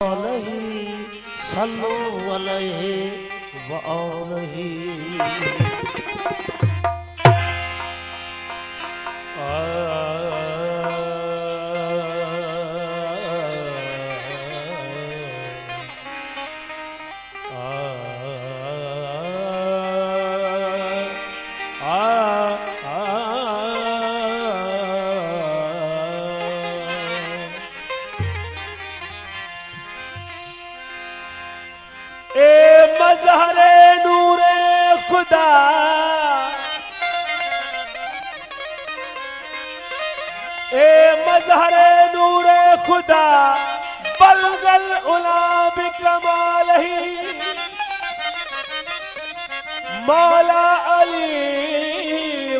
सल्लु अलैहि व आलिहि। मज़हरे नूरे खुदा ए मज़हरे नूरे खुदा बलगल उला बिकमालही मौला अली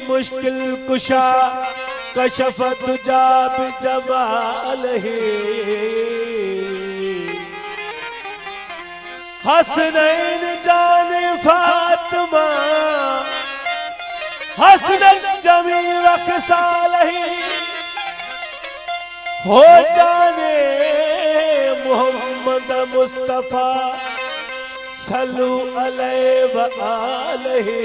मुश्किल कुशा कशफत जा बिजमालही हसनैन जाने फातिमा हसनत जमी वक्सालही हो जाने मोहम्मद मुस्तफा सल्लु अलैहि व आलिहि।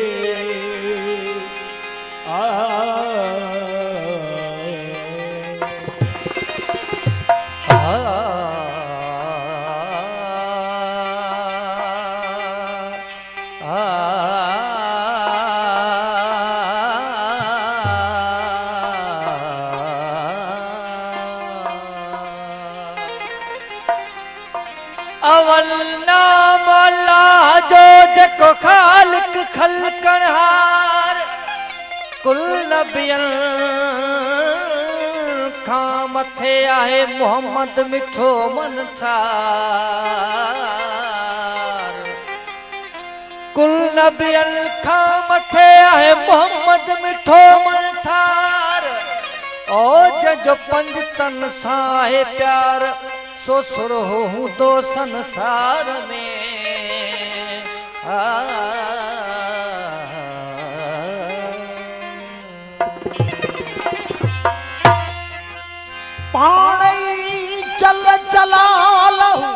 अवल नाम अल्लाह जो जको खालिक खलकनहार कुल नबियन खां मथे आहे मोहम्मद मिठो मन ठार कुल नबियन खां मथे आहे मोहम्मद मिठो मन ठार ओ जंहिंजो पंज तन सां आहे प्यार सो सुर हूं दो संसार में पाणई चल चला लहू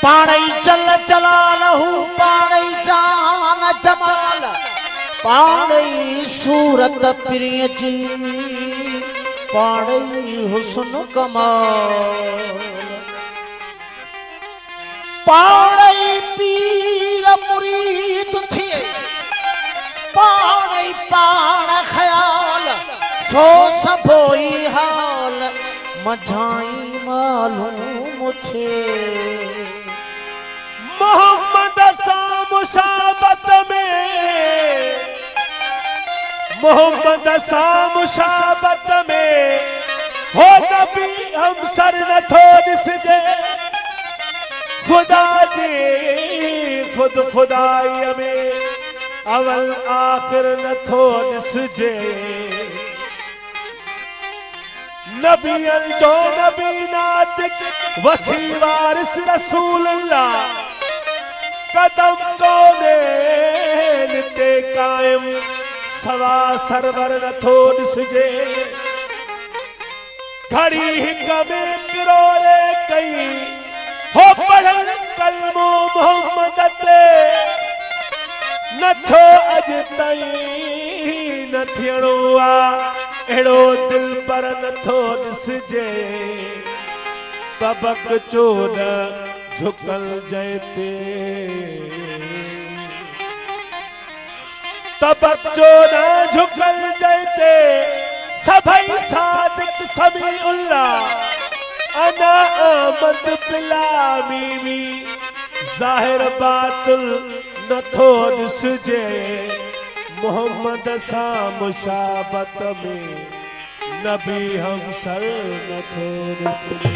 पाणई चल चला लहू पाणई जान जमाल पाणई सूरत प्रिय जी पाणई हुस्न कमाल पाणई पीर मुरीद थिए पाणई पाण ख्याल सो सबोई हाल मझाई मालूम थे मोहम्मद सा मुशाबत में मोहम्मद सा मुशाबत में हो नबी हम सर न थो दिसजे खुदा जी खुद खुदाई में अवल आखिर न थो दिसजे नबियन जो नबी नातिक वसी वारिस रसूलुल्लाह कदम कोने निते कायम सवा सरवर न थो दिसजे घड़ी हिक में किरोरे कई हो पढ़ल कलमो मोहम्मद ते न थो अज ताईं न थियणो आ एड़ो दिल पर न थो दिसजे तबक चोन झुकल जयते तबक चोन झुकल जयते सभई सादिक समीउल्लाह अना आमद बिला मीमी जाहिर बातुल न थो दिसजे मोहम्मद सा मुशाबत में नबी हम सर न थो दिसजे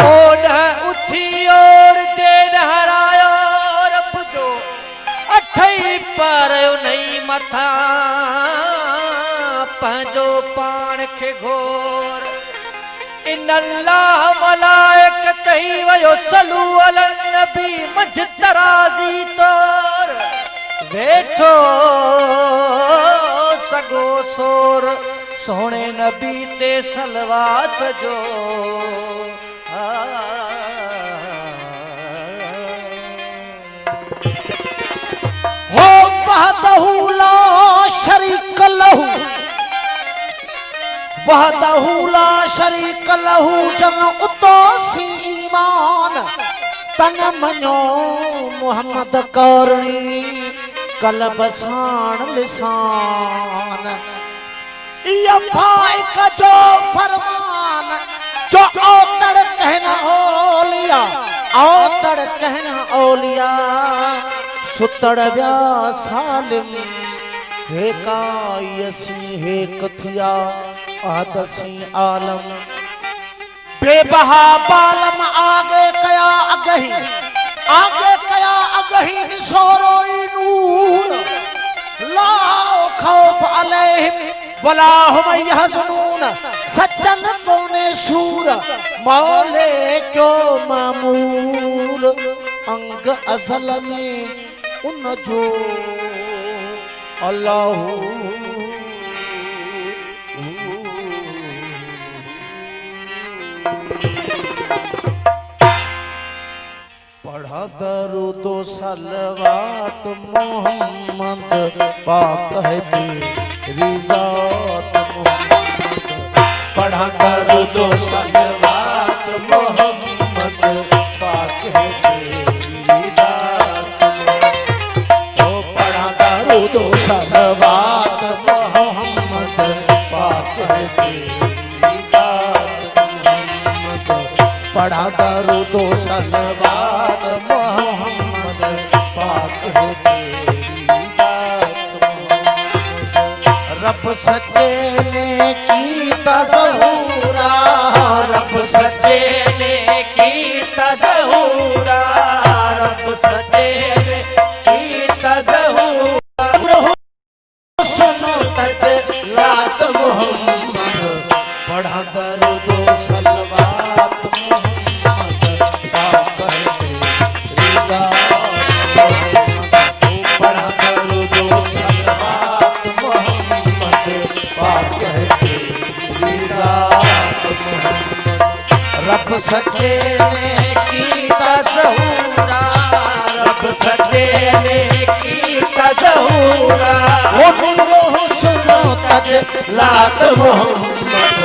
ओढ़ उथी और जे हरायो रब जो अठई पर नहीं मथा पंहिंजो पाण खे घोर इन अल्लाह मलाइकतही वयो सल्लू अलन नबी मंझ तराज़ी तोर वेठो सगो सोर सोने नबी ते सलवात जो हो वहदहू ला शरीक लहू, वहदहू ला शरीक लहू, जन उतो सी ईमान तन मञो मोहम्मद करणी कल्ब साण लिसान। इया फाइक जो फरमान जो औतड़ कहना ओलिया, औतड़ कहना ओलिया, सुतड़ व्या सालिम हे कायसी हे कथिया आदसी आलम। बेबहा बालम आगे कया अगही, आगे कया अगही निसोरोई नूर, लाओ खौफ अलैहिम वला हुम यहज़नून। सज्जन कोने सूर मौले क्यों मामूर, अंग अज़ल में उन जो अल्लाह। पढ़ा दरूदो सलवात मोहम्मद पाक है तेरी ज़ात मोहम्मद। पढ़ा दरूदो सलवात मोहम्मद पाक है तेरी ज़ात। ओ पढ़ा दरूदो सलवात मोहम्मद पाक है तेरी ज़ात मोहम्मद। पढ़ा दरूदो सलवात मोहम्मद पाक है तेरी ज़ात मोहम्मद। रब सच्चे ने की तज़हूरा, रब सच्चे ने की तज़हूरा, रब सच्चे ने की तज़हूरा। सुनो तजलात मोहम्मद, पढ़ा दरूदो सलवात रब सच्चे ने की तज़हूरा, रब सच्चे ने की तज़हूरा। वो नूरो सुनो तजलात मोहम्मद,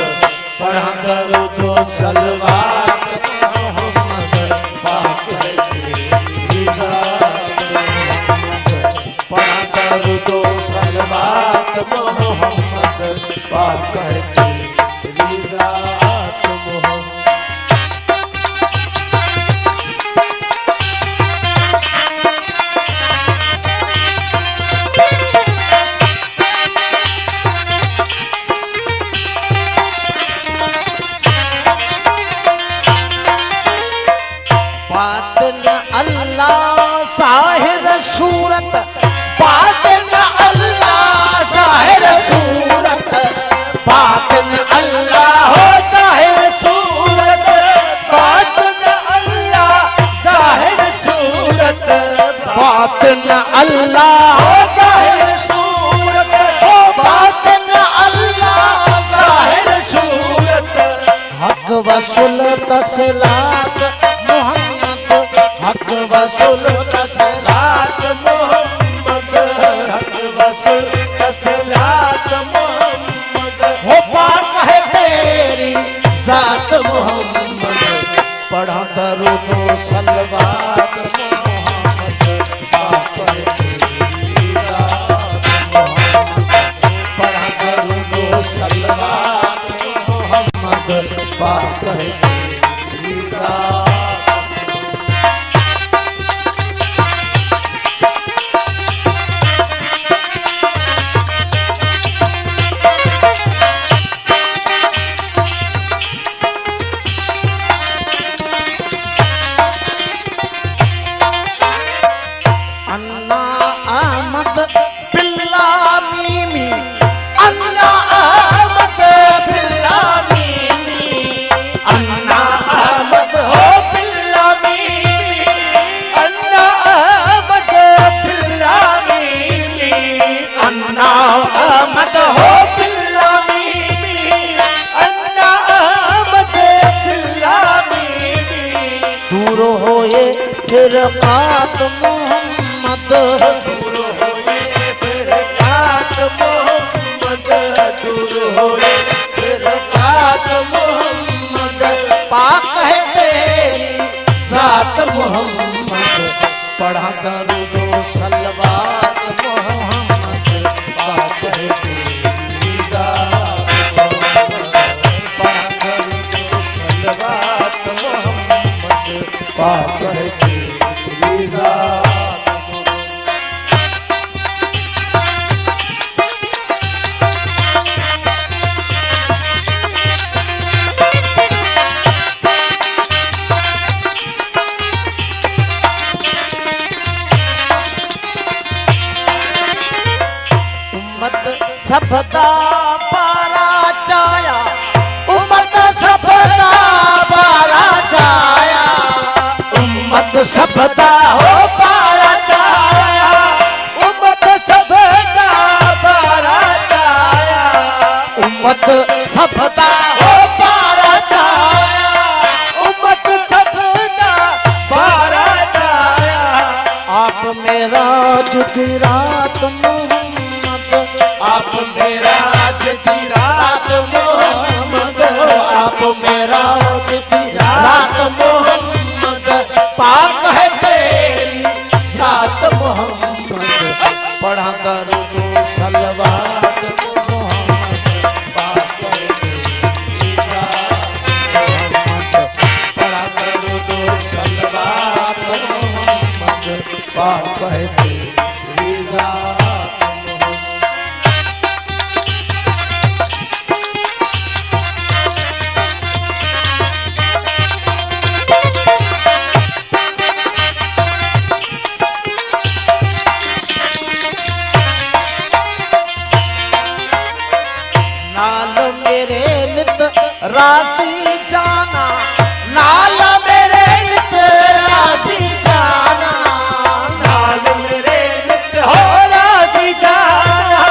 पढ़ा दरूदो सलवात मोहम्मद पाक है तेरी ज़ात मोहम्मद। पढ़ा दरूदो सलवात मोहम्मद पाक है तेरी ज़ात मोहम्मद। बातिन अल्लाह ज़ाहिर सूरत, बातिन अल्लाह ज़ाहिर सूरत, बातिन अल्लाह हो ज़ाहिर सूरत, बातिन अल्लाह ज़ाहिर सूरत, बातिन अल्लाह हो ज़ाहिर सूरत, हो बातिन अल्लाह ज़ाहिर सूरत। हक वसूल तसलात मोहम्मद, हक वसूल तसलात मोहम्मद, हक वसूल तसलात मोहम्मद। हो पाक है तेरी ज़ात मोहम्मद, पढ़ा दरूदो सलवात मोहम्मद पाक है तेरी ज़ात मोहम्मद। पढ़ा दरूदो सलवात मोहम्मद पाक है तेरी ज़ात। अन्ना अहमद बिल्ला मीमी, अन्ना अहमद बिल्ला मीमी, अन्ना अहमद हो फिर कात मोहम्मद दूर होए फिर कात मोहम्मद दूर होए फिर कात मोहम्मद पाक है तेरी सात मोहम्मद पढ़ा दरूदो सलवात मोहम्मद पाक है तेरी जात मोहम्मद पढ़ा दरूदो सलवात मोहम्मद पाक है तेरी जात सफदा पारा चाया उम्मत सफदा पारा चाया उम्मत सफदा हो पारा चाया उम्मत सफदा पारा चाया उम्मत सफदा हो पारा चाया उम्मत सफदा पारा चाया आप मेरा जुदी रात मोहम्मद आप मेरा जुदी रात मोहम्मद आप मेरा जुदी रात मोहम्मद पाक है तेरी सात मोहम्मद पढ़ा दरूदो सलवात मोहम्मद पाक है तेरी जात मोहम्मद पढ़ा दरूदो सलवात मोहम्मद पाक है तेरी जात नाल मेरे नित राशि जाना नाल मेरे नित राशि जाना नाल मेरे नित हो राजी जाना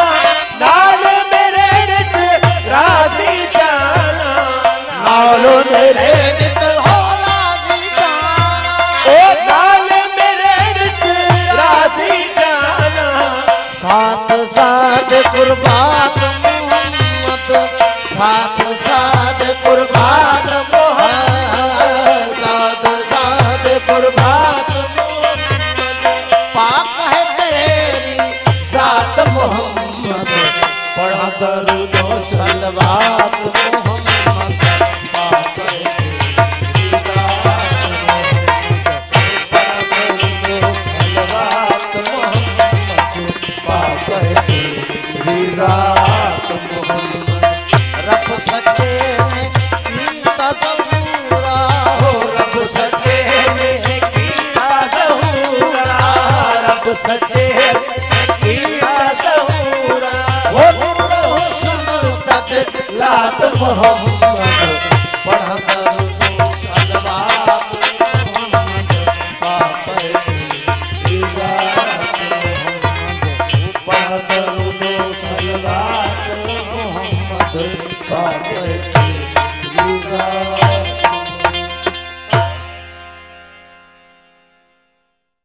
नाल मेरे नित राजी जाना नाल मेरे नित हो राशि जाना ओ नाल मेरे नित राजी जाना साथ साथ कुर्बान मोहम्मद साथ साथ कुर्बान मोहम्मद साथ साथ कुर्बान मोहम्मद पाक है तेरी सात मोहम्मद पढ़ा दरूदो सलवात मोहम्मद पाक है तेरी जात मोहम्मद पढ़ा दरूदो सलवात मोहम्मद पाक है तेरी जात मोहम्मद रब सच्चे ने कीता ज़हूरा हो रब सच्चे ने कीता ज़हूरा रब सच्चे कीता ज़हूरा वो नूर हुस्न तजल्लात मोहम्मद पढ़ा दरूदो सलवात मोहम्मद पाक है तेरी जात मोहम्मद पढ़ा दरूदो सलवात मोहम्मद पाक